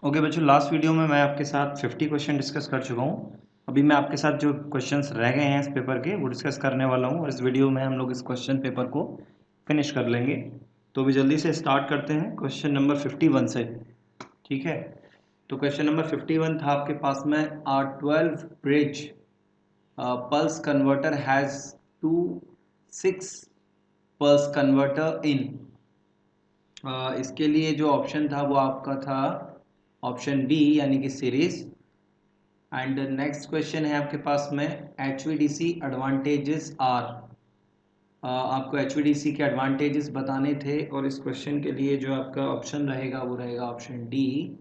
Okay बच्चों, last video में मैं आपके साथ 50 क्वेश्चन डिस्कस कर चुका हूँ। अभी मैं आपके साथ जो क्वेश्चंस रह गए हैं इस पेपर के वो डिस्कस करने वाला हूँ और इस वीडियो में हम लोग इस क्वेश्चन पेपर को फिनिश कर लेंगे। तो अभी जल्दी से स्टार्ट करते हैं क्वेश्चन नंबर 51 से। ठीक है, तो क्वेश्चन नंबर 51 था आपके पास में, are 12 bridge pulse converter has 6 pulse converter in. इसके लिए जो ऑप्शन था वो आपका था ऑप्शन बी यानी कि सीरीज। एंड नेक्स्ट क्वेश्चन है आपके पास में, HVDC एडवांटेजेस आर। आपको HVDC के एडवांटेजेस बताने थे और इस क्वेश्चन के लिए जो आपका ऑप्शन रहेगा वो रहेगा option D.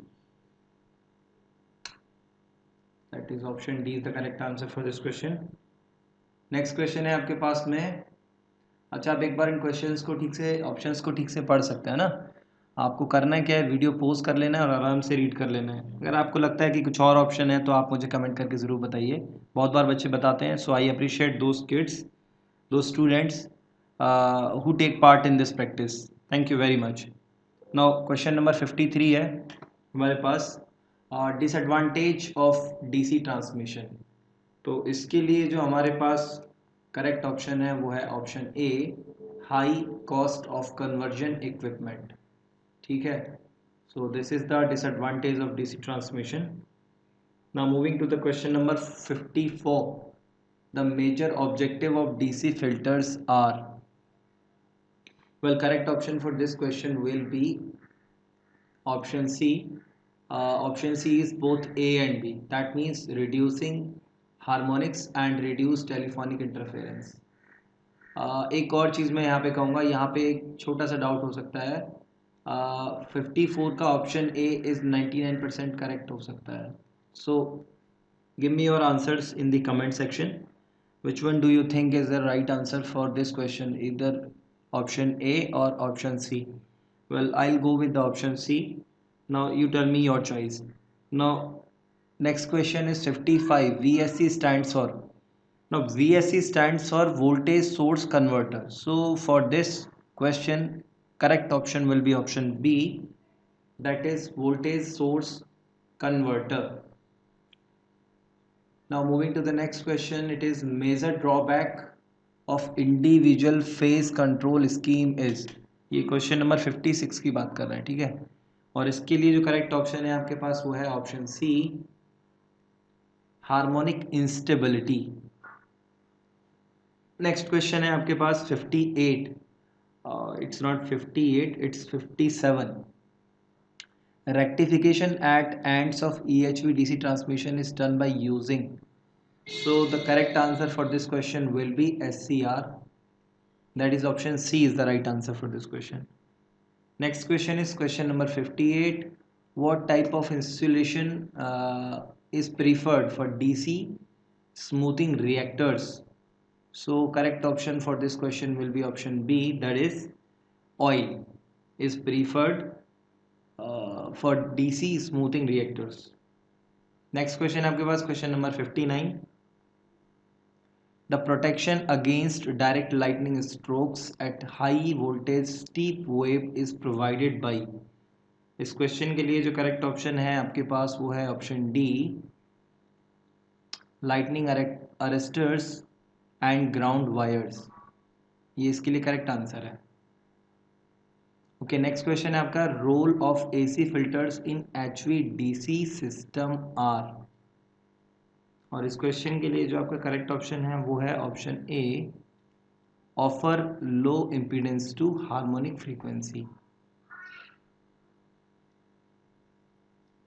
That is option D is the correct answer for this question. Next question है आपके पास में। अच्छा, आप एक बार इन क्वेश्चंस को ठीक से, ऑप्शंस को ठीक से पढ़ सकते हैं ना। आपको करना है क्या है, वीडियो पॉज कर लेना है और आराम से रीड कर लेना है। अगर आपको लगता है कि कुछ और ऑप्शन है तो आप मुझे कमेंट करके ज़रूर बताइए। बहुत बार बच्चे बताते हैं, so I appreciate those kids, those students who take part in this practice. Thank you very much. Now question number 53 है हमारे पास, डिसएडवांटेज ऑफ डीसी ट्रांसमिशन। तो इसके लिए जो हमारे पास करेक्ट ऑप्शन है वो है option A, high cost of conversion equipment. ठीक है, so this is the disadvantage of DC transmission. Now moving to the question number 54, the major objective of DC filters are. Well, correct option for this question will be option C. Option C is both A and B. That means reducing harmonics and reduce telephonic interference. एक और चीज़ मैं यहाँ पे कहूँगा, यहाँ पे एक छोटा सा डाउट हो सकता है। 54 का ऑप्शन ए इज़ 99% करेक्ट हो सकता है। So give me your answers in the comment section. Which one do you think is the right answer for this question, इधर ऑप्शन ए और option C? Well, I'll go with the option C. Now you tell me your choice. Now next question is 55. VSC stands for. Now VSC stands for voltage source converter. So for this question, correct option will be option B. That is voltage source converter. Now moving to the next question, it is major drawback of individual phase control scheme is। ये question number 56 की बात कर रहे हैं, ठीक है। और इसके लिए जो करेक्ट ऑप्शन है आपके पास वो है option C, harmonic instability. Next question है आपके पास 58, it's not 58, it's 57। rectification at ends of EHV-DC transmission is done by using। So the correct answer for this question will be SCR. That is option C is the right answer for this question. Next question is question number 58. What type of insulation is preferred for DC smoothing reactors? So correct option for this question will be option B. That is oil is preferred for DC smoothing reactors. Next question आपके पास question number 59. The protection against direct lightning strokes at high voltage steep wave is provided by। इस question के लिए जो correct option है आपके पास वो है option D, lightning arresters and ground wires. ये इसके लिए करेक्ट आंसर है। ओके, नेक्स्ट क्वेश्चन है आपका, role of AC filters in HVDC system are. और इस क्वेश्चन के लिए जो आपका करेक्ट ऑप्शन है वो है option A, offer low impedance to harmonic frequency.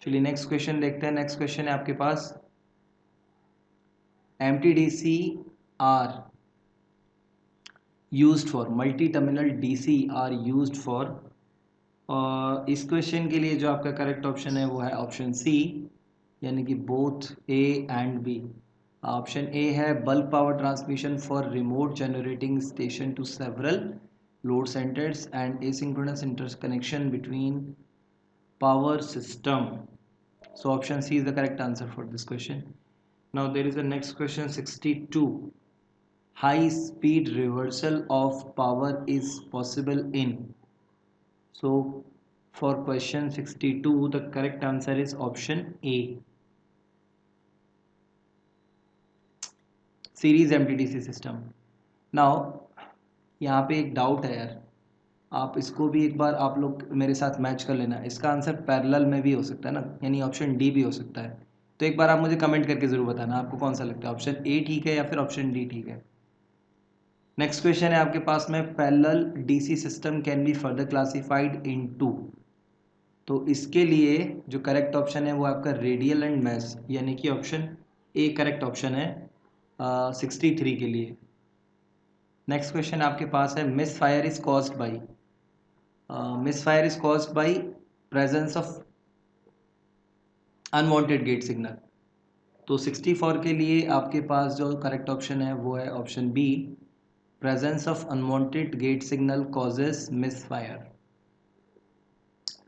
चलिए नेक्स्ट क्वेश्चन देखते हैं। नेक्स्ट क्वेश्चन है आपके पास, MTDC are used for, multi terminal DC are used for. और इस क्वेश्चन के लिए जो आपका करेक्ट ऑप्शन है वो है ऑप्शन सी, यानी कि both A and B. Option A है bulk power transmission for remote generating station to several load centres and asynchronous interconnection between power system। So option C is the correct answer for this question. Now there is a next question 62. High speed reversal of power is possible in। So For question 62, the correct answer is option A. Series MTDC system. Now यहाँ पे एक doubt है यार, आप इसको भी एक बार आप लोग मेरे साथ मैच कर लेना. इसका आंसर पैरेलल में भी हो सकता है ना, यानी ऑप्शन डी भी हो सकता है. तो एक बार आप मुझे कमेंट करके ज़रूर बताना आपको कौन सा लगता है, ऑप्शन ए ठीक है या फिर ऑप्शन डी ठीक है. नेक्स्ट क्वेश्चन है आपके पास में, parallel DC system can be further classified into. तो इसके लिए जो करेक्ट ऑप्शन है वो आपका रेडियल एंड मैश, यानी कि ऑप्शन ए करेक्ट ऑप्शन है 63 के लिए. नेक्स्ट क्वेश्चन आपके पास है, misfire is caused by. Misfire is caused by presence of unwanted gate signal. तो 64 के लिए आपके पास जो करेक्ट ऑप्शन है वो है option B, presence of unwanted gate signal causes misfire.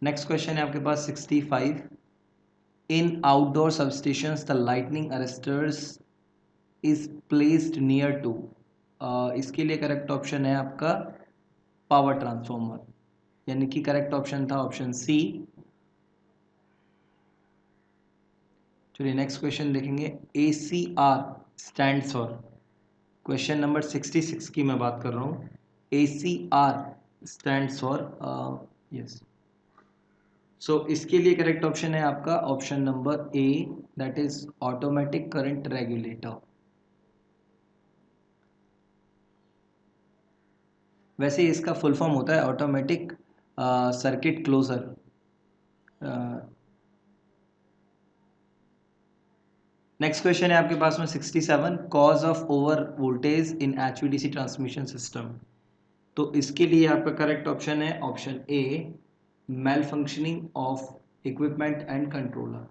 Next question है आपके पास 65, in outdoor substations the lightning arresters is placed near to. इसके लिए करेक्ट ऑप्शन है आपका पावर ट्रांसफॉर्मर, यानी कि करेक्ट ऑप्शन था ऑप्शन सी. चलिए नेक्स्ट क्वेश्चन देखेंगे. ACR stands for. Question number 66 की मैं बात कर रहा हूँ. ACR stands for yes. So इसके लिए करेक्ट ऑप्शन है आपका option number A, that is automatic current regulator. वैसे इसका फुल फॉर्म होता है automatic circuit closer. Next question है आपके पास में 67, cause of over voltage in HVDC transmission system. तो इसके लिए आपका करेक्ट ऑप्शन है option A, malfunctioning of equipment and controller.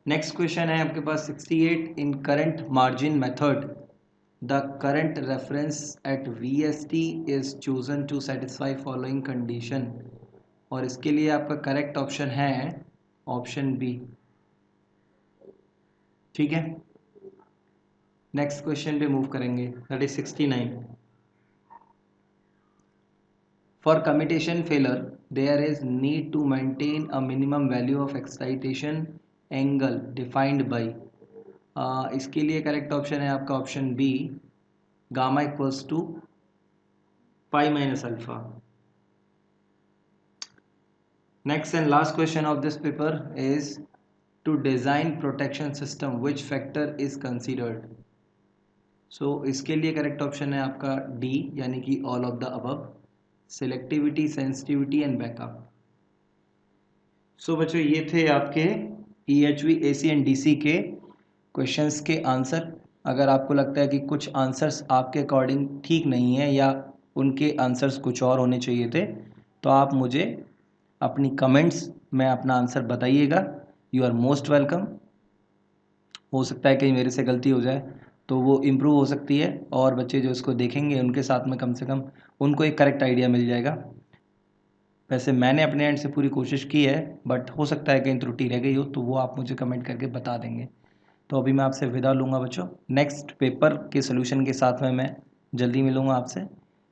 Next question है आपके पास 68, in current margin method the current reference at VST is chosen to satisfy following condition. और इसके लिए आपका करेक्ट ऑप्शन है ऑप्शन बी. ठीक है, नेक्स्ट क्वेश्चन पे मूव करेंगे, that is 69. For commutation failure there is need to maintain a minimum value of excitation angle defined by. इसके लिए करेक्ट ऑप्शन है आपका option B, gamma equals to pi minus alpha. Next and last question of this paper is to design protection system which factor is considered. so इसके लिए correct option है आपका D, यानी कि all of the above, selectivity, sensitivity and backup. so बच्चों ये थे आपके EHV, AC and DC के क्वेश्चंस के आंसर. अगर आपको लगता है कि कुछ आंसर्स आपके अकॉर्डिंग ठीक नहीं है या उनके आंसर्स कुछ और होने चाहिए थे, तो आप मुझे अपनी कमेंट्स में अपना आंसर बताइएगा. You are most welcome. हो सकता है कहीं मेरे से गलती हो जाए तो वो इम्प्रूव हो सकती है, और बच्चे जो इसको देखेंगे उनके साथ में कम से कम उनको एक करेक्ट आइडिया मिल जाएगा. वैसे मैंने अपने एंड से पूरी कोशिश की है, बट हो सकता है कहीं त्रुटि रह गई हो तो वो आप मुझे कमेंट करके बता देंगे. तो अभी मैं आपसे विदा लूँगा बच्चों. नेक्स्ट पेपर के सोल्यूशन के साथ में मैं जल्दी मिलूँगा आपसे.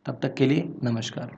तब तक के लिए नमस्कार.